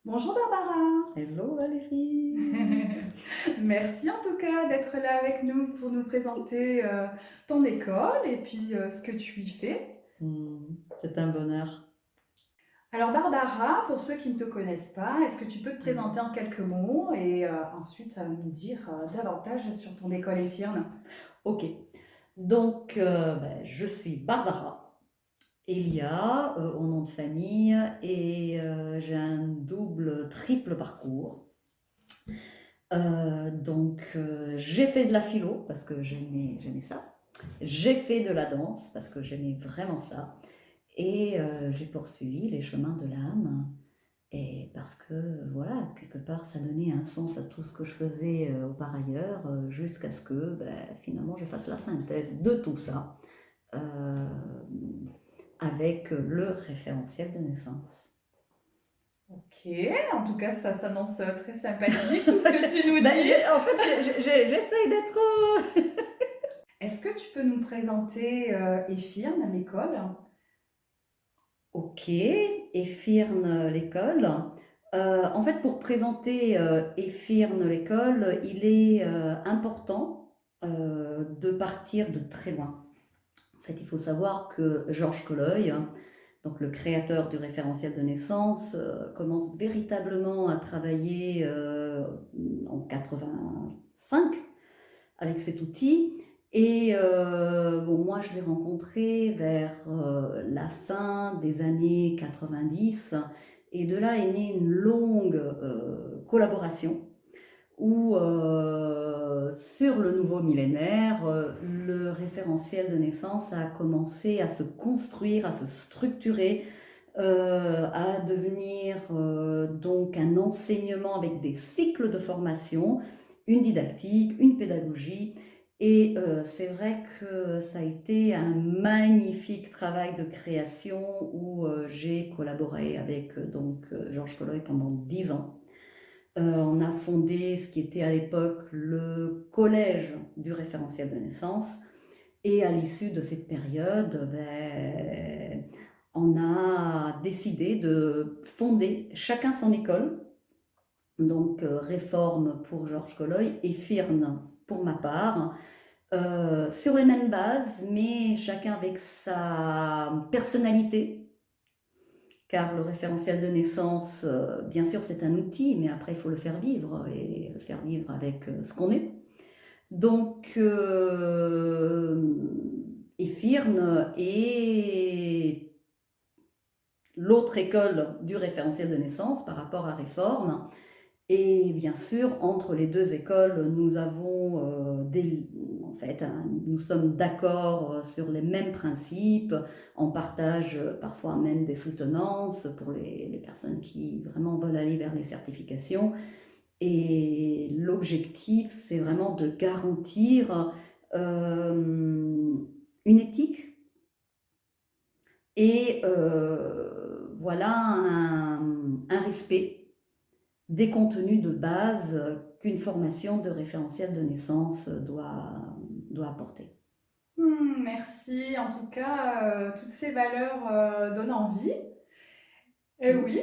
Bonjour Barbara. Hello Valérie. Merci en tout cas d'être là avec nous pour nous présenter ton école et puis ce que tu y fais. C'est un bonheur. Alors Barbara, pour ceux qui ne te connaissent pas, est-ce que tu peux te présenter Hmm. en quelques mots et ensuite nous dire davantage sur ton école Efirne? Ok, donc je suis Barbara Elia au nom de famille et j'ai un double, triple parcours. J'ai fait de la philo parce que j'aimais ça. J'ai fait de la danse parce que j'aimais vraiment ça. Et j'ai poursuivi les chemins de l'âme. Et parce que, voilà, quelque part, ça donnait un sens à tout ce que je faisais par ailleurs, jusqu'à ce que, finalement, je fasse la synthèse de tout ça euh, avec le référentiel de naissance. Ok, en tout cas ça s'annonce très sympathique tout ce que tu nous dis. En fait, j'essaye d'être... Est-ce que tu peux nous présenter Efirne, l'école? Ok, Efirne l'école. En fait, pour présenter Efirne l'école, il est important de partir de très loin. En fait, il faut savoir que Georges Colloy, hein, donc le créateur du référentiel de naissance, commence véritablement à travailler en 85 avec cet outil. Et bon, moi, je l'ai rencontré vers la fin des années 90. Et de là est née une longue collaboration où, sur le nouveau millénaire, le référentiel de naissance a commencé à se construire, à se structurer, à devenir donc un enseignement avec des cycles de formation, une didactique, une pédagogie. Et c'est vrai que ça a été un magnifique travail de création où j'ai collaboré avec Georges Colloy pendant 10 ans. On a fondé ce qui était à l'époque le collège du référentiel de naissance. Et à l'issue de cette période, on a décidé de fonder chacun son école. Donc Réforme pour Georges Colloy et Firne pour ma part, sur les mêmes bases, mais chacun avec sa personnalité. Car le référentiel de naissance, bien sûr, c'est un outil, mais après, il faut le faire vivre, et le faire vivre avec ce qu'on est. Donc, Efirne est l'autre école du référentiel de naissance par rapport à Réforme. Et bien sûr, entre les deux écoles, nous avons en fait, nous sommes d'accord sur les mêmes principes. On partage parfois même des soutenances pour les personnes qui vraiment veulent aller vers les certifications. Et l'objectif, c'est vraiment de garantir une éthique et voilà un respect des contenus de base qu'une formation de référentiel de naissance doit apporter. Merci, en tout cas, toutes ces valeurs donnent envie. Oui.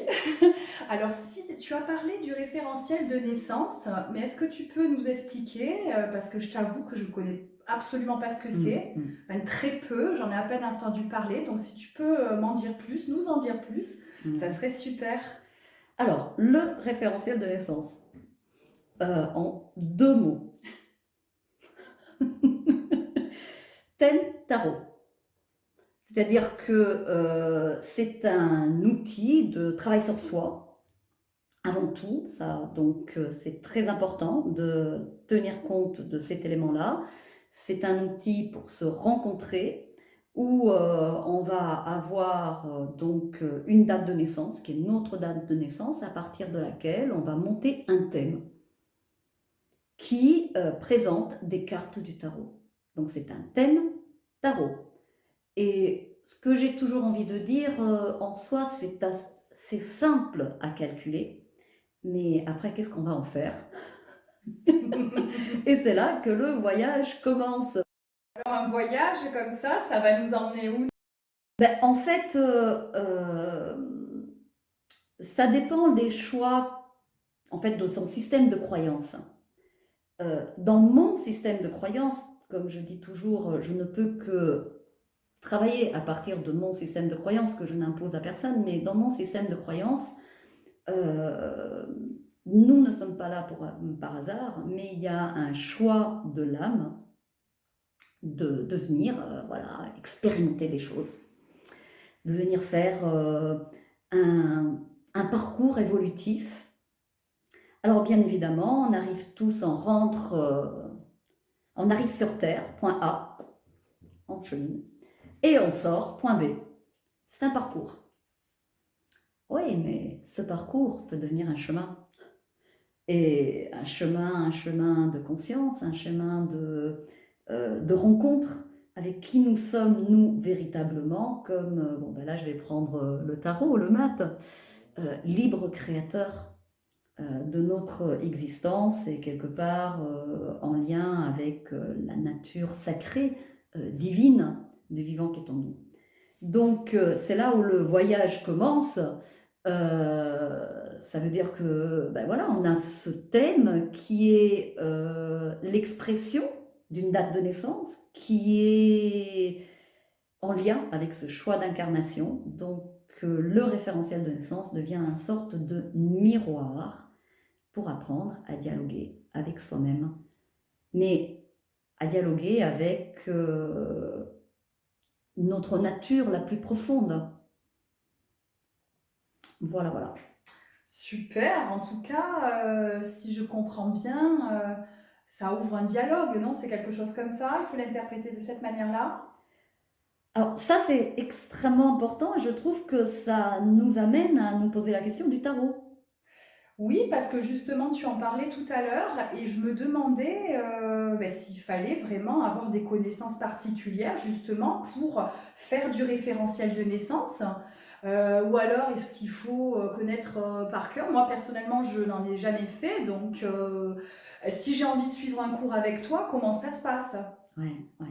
Alors, si tu as parlé du référentiel de naissance, mais est-ce que tu peux nous expliquer, parce que je t'avoue que je ne connais absolument pas ce que Mm, c'est, mm, enfin, très peu, j'en ai à peine entendu parler, donc si tu peux m'en dire plus, nous en dire plus, ça mm. serait super. Alors, le référentiel de naissance, en 2 mots. Thème tarot. C'est-à-dire que c'est un outil de travail sur soi, avant tout. Ça, donc, c'est très important de tenir compte de cet élément-là. C'est un outil pour se rencontrer, où on va avoir une date de naissance, qui est notre date de naissance, à partir de laquelle on va monter un thème qui présente des cartes du tarot. Donc c'est un thème tarot. Et ce que j'ai toujours envie de dire en soi, c'est simple à calculer, mais après, qu'est-ce qu'on va en faire? Et c'est là que le voyage commence. Alors, un voyage comme ça va nous emmener où? En fait, ça dépend des choix, en fait, de son système de croyance. Dans mon système de croyance, comme je dis toujours, je ne peux que travailler à partir de mon système de croyance que je n'impose à personne, mais dans mon système de croyance, euh, nous ne sommes pas là par hasard, mais il y a un choix de l'âme de venir voilà, expérimenter des choses, de venir faire un parcours évolutif. Alors bien évidemment, on arrive tous, on arrive sur Terre, point A, on chemine, et on sort, point B. C'est un parcours. Oui, mais ce parcours peut devenir un chemin. Et un chemin de conscience, un chemin de rencontre avec qui nous sommes, nous, véritablement, comme, bon, ben là, je vais prendre le tarot, le mat, libre créateur de notre existence et quelque part en lien avec la nature sacrée, divine, du vivant qui est en nous. Donc, c'est là où le voyage commence. Ça veut dire que, ben voilà, on a ce thème qui est l'expression d'une date de naissance, qui est en lien avec ce choix d'incarnation. Donc, le référentiel de naissance devient une sorte de miroir pour apprendre à dialoguer avec soi-même, mais à dialoguer avec notre nature la plus profonde. Voilà, voilà. Super, en tout cas, si je comprends bien, ça ouvre un dialogue, non? C'est quelque chose comme ça, il faut l'interpréter de cette manière-là. Alors ça, c'est extrêmement important et je trouve que ça nous amène à nous poser la question du tarot. Oui, parce que justement, tu en parlais tout à l'heure et je me demandais ben, s'il fallait vraiment avoir des connaissances particulières justement pour faire du référentiel de naissance. Ou alors, est-ce qu'il faut connaître par cœur? Moi, personnellement, je n'en ai jamais fait, donc si j'ai envie de suivre un cours avec toi, comment ça se passe? Ouais, ouais.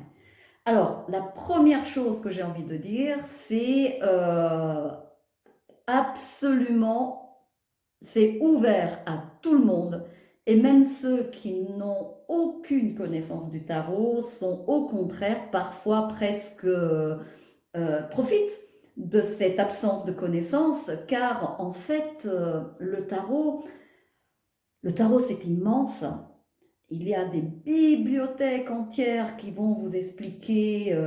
Alors, la première chose que j'ai envie de dire, c'est absolument, c'est ouvert à tout le monde. Et même ceux qui n'ont aucune connaissance du tarot sont au contraire parfois presque profitent de cette absence de connaissance, car en fait, le tarot c'est immense. Il y a des bibliothèques entières qui vont vous expliquer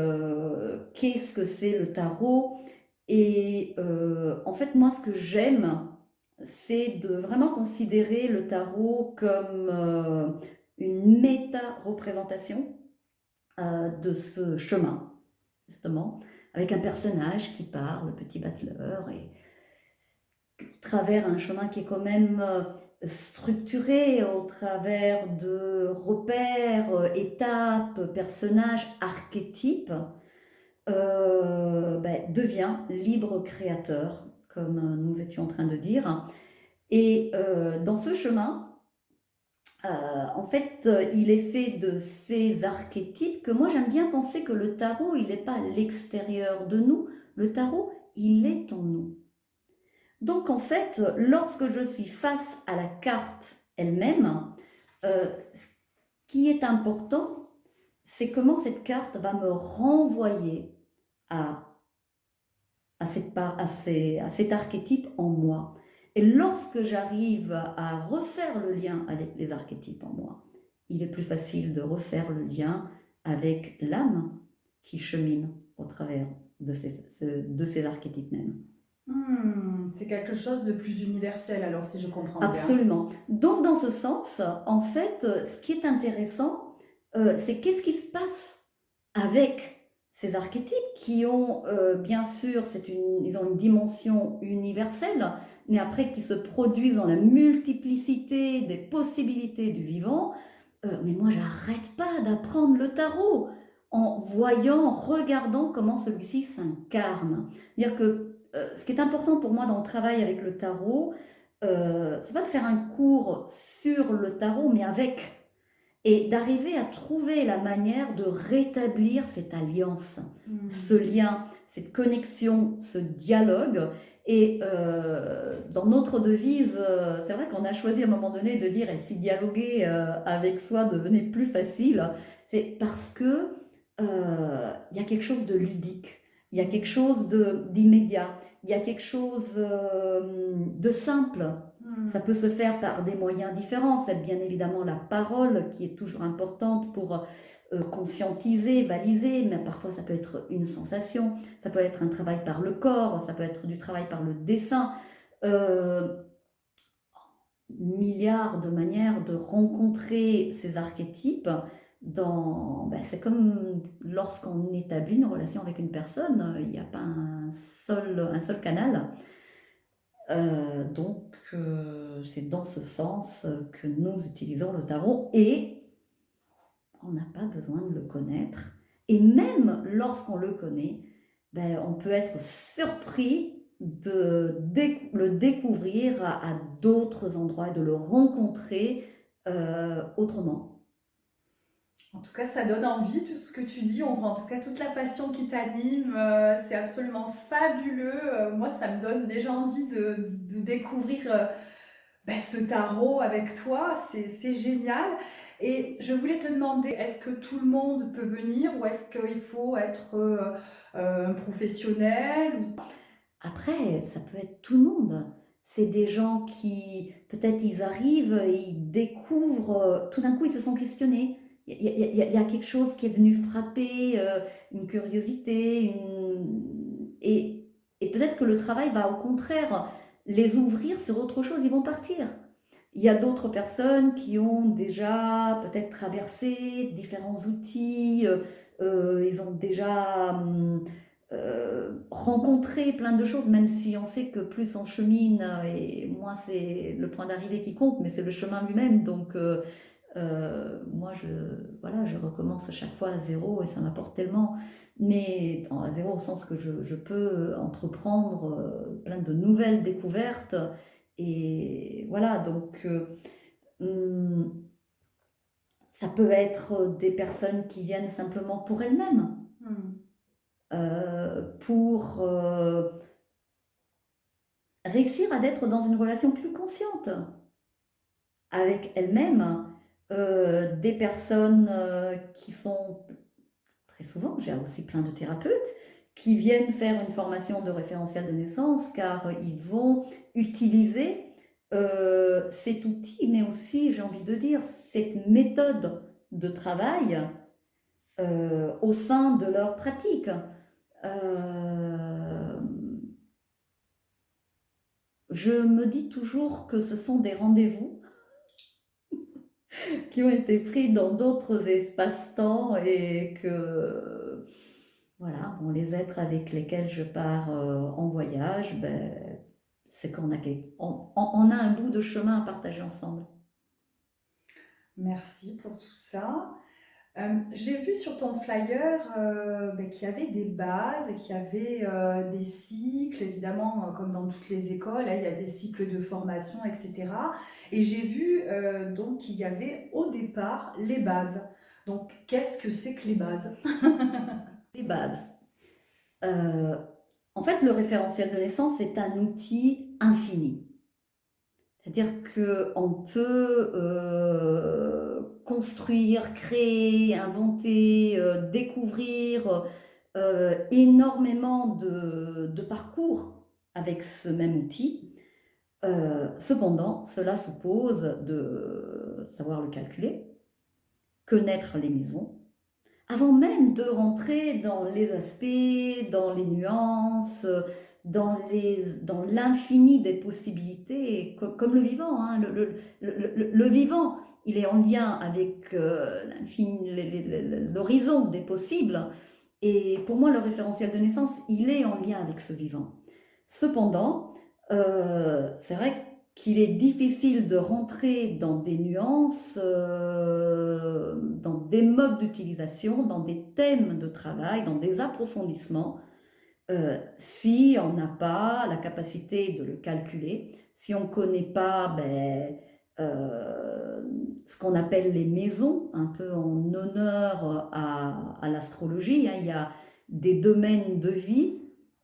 qu'est-ce que c'est le tarot. Et en fait, moi, ce que j'aime, c'est de vraiment considérer le tarot comme une méta-représentation de ce chemin, justement, avec un personnage qui part, le petit battleur, et travers un chemin qui est quand même structuré au travers de repères, étapes, personnages, archétypes, ben, devient libre créateur, comme nous étions en train de dire. Et dans ce chemin, en fait, il est fait de ces archétypes que moi j'aime bien penser que le tarot, il n'est pas à l'extérieur de nous, le tarot, il est en nous. Donc en fait, lorsque je suis face à la carte elle-même, ce qui est important, c'est comment cette carte va me renvoyer à, à cet archétype en moi. Et lorsque j'arrive à refaire le lien avec les archétypes en moi, il est plus facile de refaire le lien avec l'âme qui chemine au travers de ces archétypes même. C'est quelque chose de plus universel alors si je comprends bien. Absolument. Donc, dans ce sens, en fait, ce qui est intéressant, c'est qu'est-ce qui se passe avec ces archétypes qui ont, bien sûr, ils ont une dimension universelle, mais après qui se produisent dans la multiplicité des possibilités du vivant. Mais moi, j'arrête pas d'apprendre le tarot en voyant, en regardant comment celui-ci s'incarne. C'est-à-dire que ce qui est important pour moi dans le travail avec le tarot, c'est pas de faire un cours sur le tarot, mais avec, et d'arriver à trouver la manière de rétablir cette alliance, ce lien, cette connexion, ce dialogue, Et dans notre devise, c'est vrai qu'on a choisi à un moment donné de dire, et si dialoguer avec soi devenait plus facile, c'est parce que il y a quelque chose de ludique, il y a quelque chose d'immédiat, il y a quelque chose de simple. Ça peut se faire par des moyens différents. C'est bien évidemment la parole qui est toujours importante pour conscientiser, baliser, mais parfois ça peut être une sensation, ça peut être un travail par le corps, ça peut être du travail par le dessin. Euh, Milliards de manières de rencontrer ces archétypes c'est comme lorsqu'on établit une relation avec une personne, il n'y a pas un seul canal. C'est dans ce sens que nous utilisons le tarot et on n'a pas besoin de le connaître. Et même lorsqu'on le connaît, on peut être surpris le découvrir à d'autres endroits et de le rencontrer autrement. En tout cas, ça donne envie, tout ce que tu dis. On voit en tout cas toute la passion qui t'anime. C'est absolument fabuleux. Moi, ça me donne déjà envie de découvrir ce tarot avec toi. C'est génial. Et je voulais te demander, est-ce que tout le monde peut venir ou est-ce qu'il faut être un professionnel Après, ça peut être tout le monde. C'est des gens qui, peut-être, ils arrivent et ils découvrent, tout d'un coup, ils se sont questionnés. Il y a quelque chose qui est venu frapper, une curiosité, et peut-être que le travail va au contraire les ouvrir sur autre chose, ils vont partir. Il y a d'autres personnes qui ont déjà peut-être traversé différents outils, ils ont déjà rencontré plein de choses, même si on sait que plus on chemine, et moins c'est le point d'arrivée qui compte, mais c'est le chemin lui-même. Donc moi, voilà, je recommence à chaque fois à zéro et ça m'apporte tellement. Mais à zéro au sens que je peux entreprendre plein de nouvelles découvertes. Et voilà, donc hum, ça peut être des personnes qui viennent simplement pour elles-mêmes, Hmm. pour réussir à être dans une relation plus consciente avec elles-mêmes. Des personnes qui sont très souvent, j'ai aussi plein de thérapeutes qui viennent faire une formation de référentiel de naissance car ils vont utiliser cet outil, mais aussi, j'ai envie de dire, cette méthode de travail au sein de leur pratique. Euh, je me dis toujours que ce sont des rendez-vous qui ont été pris dans d'autres espaces-temps et que voilà, bon, les êtres avec lesquels je pars en voyage, c'est qu'on a, on a un bout de chemin à partager ensemble. Merci pour tout ça. J'ai vu sur ton flyer qu'il y avait des bases et qu'il y avait des cycles, évidemment, comme dans toutes les écoles, hein, il y a des cycles de formation, etc. Et j'ai vu donc qu'il y avait au départ les bases. Donc, qu'est-ce que c'est que les bases? Les bases. Euh, En fait, le référentiel de naissance est un outil infini. C'est-à-dire qu'on peut construire, créer, inventer, découvrir énormément de parcours avec ce même outil. Cependant, cela suppose de savoir le calculer, connaître les maisons, avant même de rentrer dans les aspects, dans les nuances, dans l'infini des possibilités, comme le vivant. Hein. Le vivant, il est en lien avec l'horizon des possibles. Et pour moi, le référentiel de naissance, il est en lien avec ce vivant. Cependant, c'est vrai qu'il est difficile de rentrer dans des nuances, dans des modes d'utilisation, dans des thèmes de travail, dans des approfondissements, si on n'a pas la capacité de le calculer, si on ne connaît pas euh, ce qu'on appelle les maisons, un peu en honneur à l'astrologie, hein, il y a des domaines de vie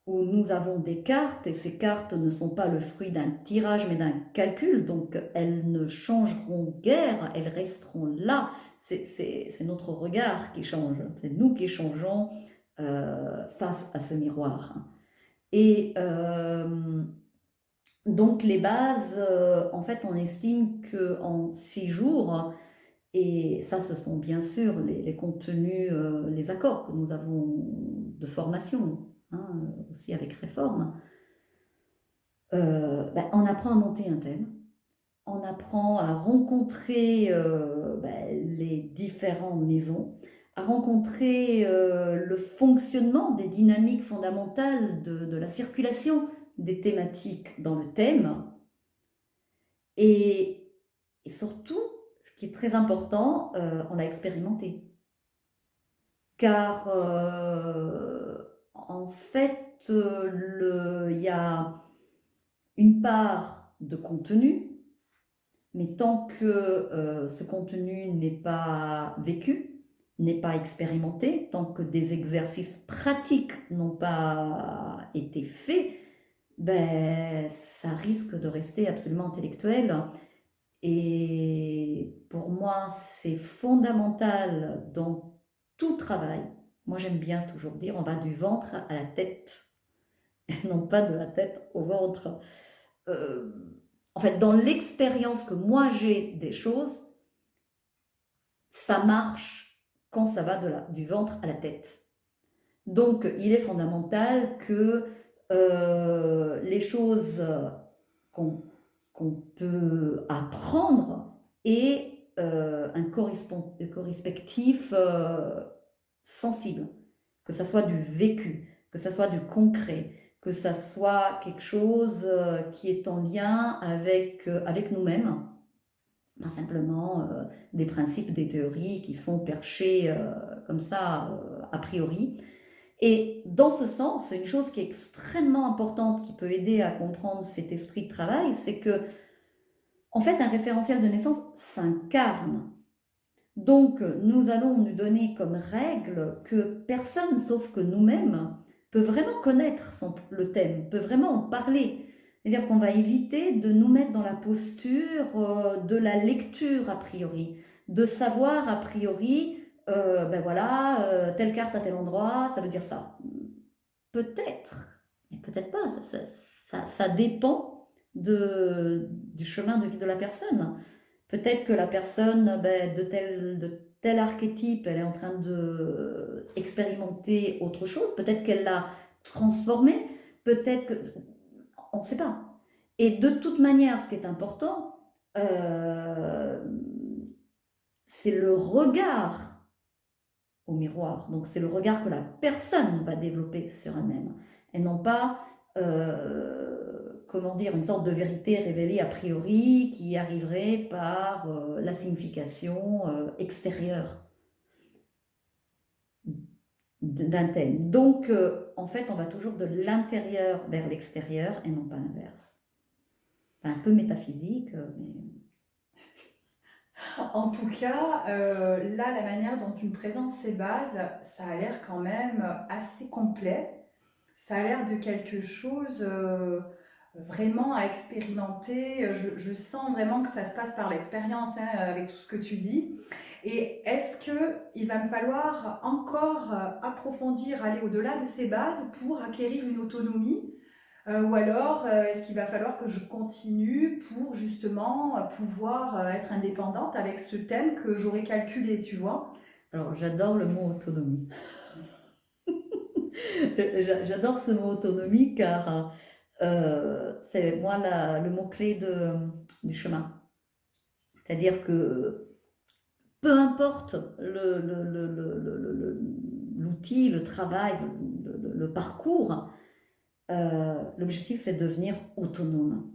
où nous avons des cartes, et ces cartes ne sont pas le fruit d'un tirage, mais d'un calcul, donc elles ne changeront guère, elles resteront là. C'est notre regard qui change, c'est nous qui changeons face à ce miroir. Et donc les bases, en fait, on estime qu'en 6 jours, et ça, ce sont bien sûr les contenus, les accords que nous avons de formation, hein, aussi avec Réforme. On apprend à monter un thème, on apprend à rencontrer les différentes maisons, à rencontrer le fonctionnement des dynamiques fondamentales de la circulation des thématiques dans le thème. Et surtout, ce qui est très important, on l'a expérimenté. Car en fait, il y a une part de contenu, mais tant que ce contenu n'est pas vécu, n'est pas expérimenté, tant que des exercices pratiques n'ont pas été faits, ça risque de rester absolument intellectuel. Et pour moi, c'est fondamental dans tout travail. Moi, j'aime bien toujours dire, on va du ventre à la tête, et non pas de la tête au ventre. En fait, dans l'expérience que moi j'ai des choses, ça marche quand ça va du ventre à la tête. Donc, il est fondamental que les choses qu'on peut apprendre aient un correspectif sensible, que ça soit du vécu, que ça soit du concret, que ça soit quelque chose qui est en lien avec nous-mêmes, pas simplement des principes, des théories qui sont perchés comme ça a priori. Et dans ce sens, une chose qui est extrêmement importante, qui peut aider à comprendre cet esprit de travail, c'est que, en fait, un référentiel de naissance s'incarne. Donc, nous allons nous donner comme règle que personne, sauf que nous-mêmes, peut vraiment connaître le thème, peut vraiment en parler. C'est-à-dire qu'on va éviter de nous mettre dans la posture de la lecture a priori, de savoir a priori, telle carte à tel endroit, ça veut dire ça. Peut-être, mais peut-être pas, ça dépend du chemin de vie de la personne. Peut-être que la personne de tel archétype, elle est en train d'expérimenter autre chose, peut-être qu'elle l'a transformé, peut-être que... On ne sait pas. Et de toute manière, ce qui est important, c'est le regard au miroir. Donc c'est le regard que la personne va développer sur elle-même. Et non pas, une sorte de vérité révélée a priori qui arriverait par la signification extérieure d'un thème. Donc en fait, on va toujours de l'intérieur vers l'extérieur et non pas l'inverse. C'est un peu métaphysique, mais... En tout cas, là, la manière dont tu me présentes ces bases, ça a l'air quand même assez complet. Ça a l'air de quelque chose vraiment à expérimenter. Je sens vraiment que ça se passe par l'expérience, hein, avec tout ce que tu dis. Et est-ce qu'il va me falloir encore approfondir, aller au-delà de ces bases pour acquérir une autonomie? Ou alors, est-ce qu'il va falloir que je continue pour justement pouvoir être indépendante avec ce thème que j'aurais calculé, tu vois? Alors, j'adore le mot autonomie. J'adore ce mot autonomie car c'est moi le mot-clé du chemin. C'est-à-dire que peu importe l'outil, le travail, le parcours, l'objectif c'est de devenir autonome.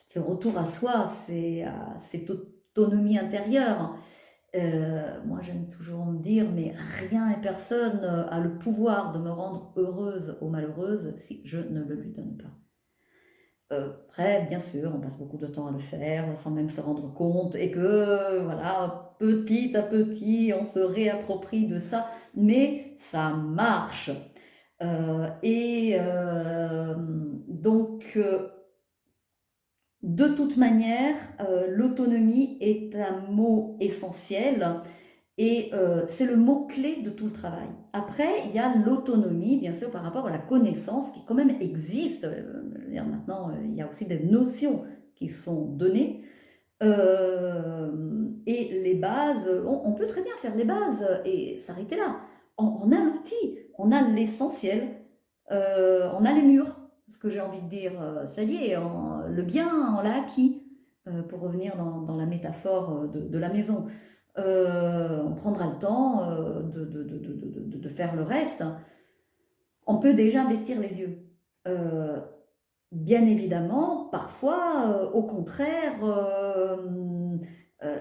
Ce retour à soi, c'est cette autonomie intérieure. Moi j'aime toujours me dire, mais rien et personne a le pouvoir de me rendre heureuse ou malheureuse si je ne le lui donne pas. Après, bien sûr, on passe beaucoup de temps à le faire sans même se rendre compte et que, voilà, petit à petit, on se réapproprie de ça, mais ça marche. Donc, de toute manière, l'autonomie est un mot essentiel et c'est le mot-clé de tout le travail. Après, il y a l'autonomie, bien sûr, par rapport à la connaissance qui quand même existe. Je veux dire, maintenant, il y a aussi des notions qui sont données. Et les bases, on peut très bien faire les bases et s'arrêter là. On a l'outil, on a l'essentiel, on a les murs, ce que j'ai envie de dire. Ça y est, le bien, on l'a acquis, pour revenir dans la métaphore de la maison. On prendra le temps de faire le reste. On peut déjà investir les lieux. Euh, Bien évidemment, parfois, au contraire,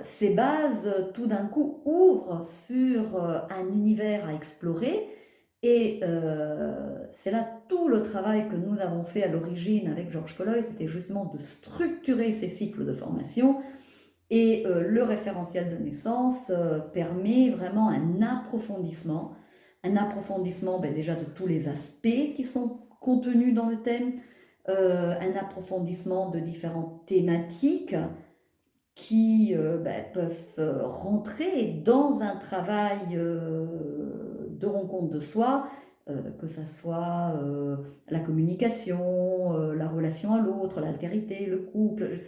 ces bases, tout d'un coup, ouvrent sur un univers à explorer. Et c'est là tout le travail que nous avons fait à l'origine avec Georges Colloy, c'était justement de structurer ces cycles de formation. Et le référentiel de naissance permet vraiment un approfondissement ben, déjà de tous les aspects qui sont contenus dans le thème, un approfondissement de différentes thématiques qui ben, peuvent rentrer dans un travail de rencontre de soi, que ça soit la communication, la relation à l'autre, l'altérité, le couple.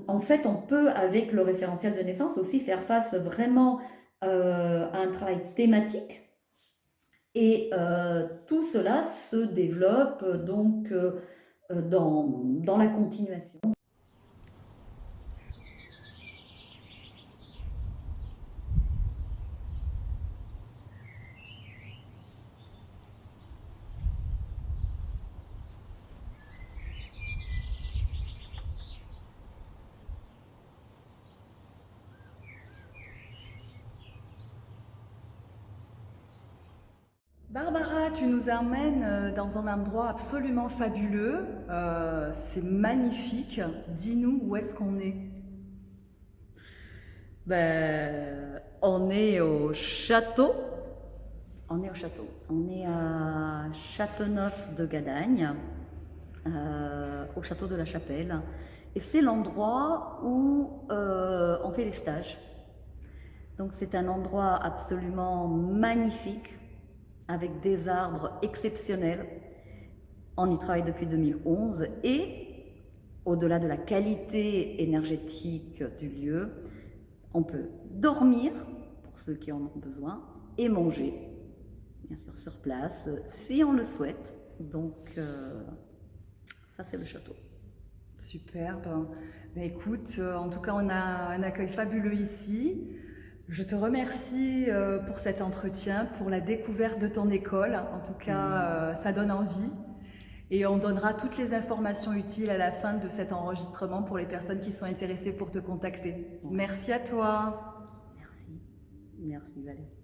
En fait, on peut, avec le référentiel de naissance, aussi faire face vraiment à un travail thématique. Et tout cela se développe donc dans la continuation. Barbara, tu nous amènes dans un endroit absolument fabuleux. C'est magnifique. Dis-nous où est-ce qu'on est. Ben, on est au château. On est au château. On est à Châteauneuf de Gadagne, au château de la Chapelle. Et c'est l'endroit où on fait les stages. Donc c'est un endroit absolument magnifique, avec des arbres exceptionnels. On y travaille depuis 2011 et au-delà de la qualité énergétique du lieu, on peut dormir, pour ceux qui en ont besoin, et manger, bien sûr sur place, si on le souhaite. Donc ça c'est le château. Superbe. Mais écoute, en tout cas, on a un accueil fabuleux ici. Je te remercie pour cet entretien, pour la découverte de ton école. En tout cas, ça donne envie. Et on donnera toutes les informations utiles à la fin de cet enregistrement pour les personnes qui sont intéressées pour te contacter. Merci à toi. Merci. Merci Valérie.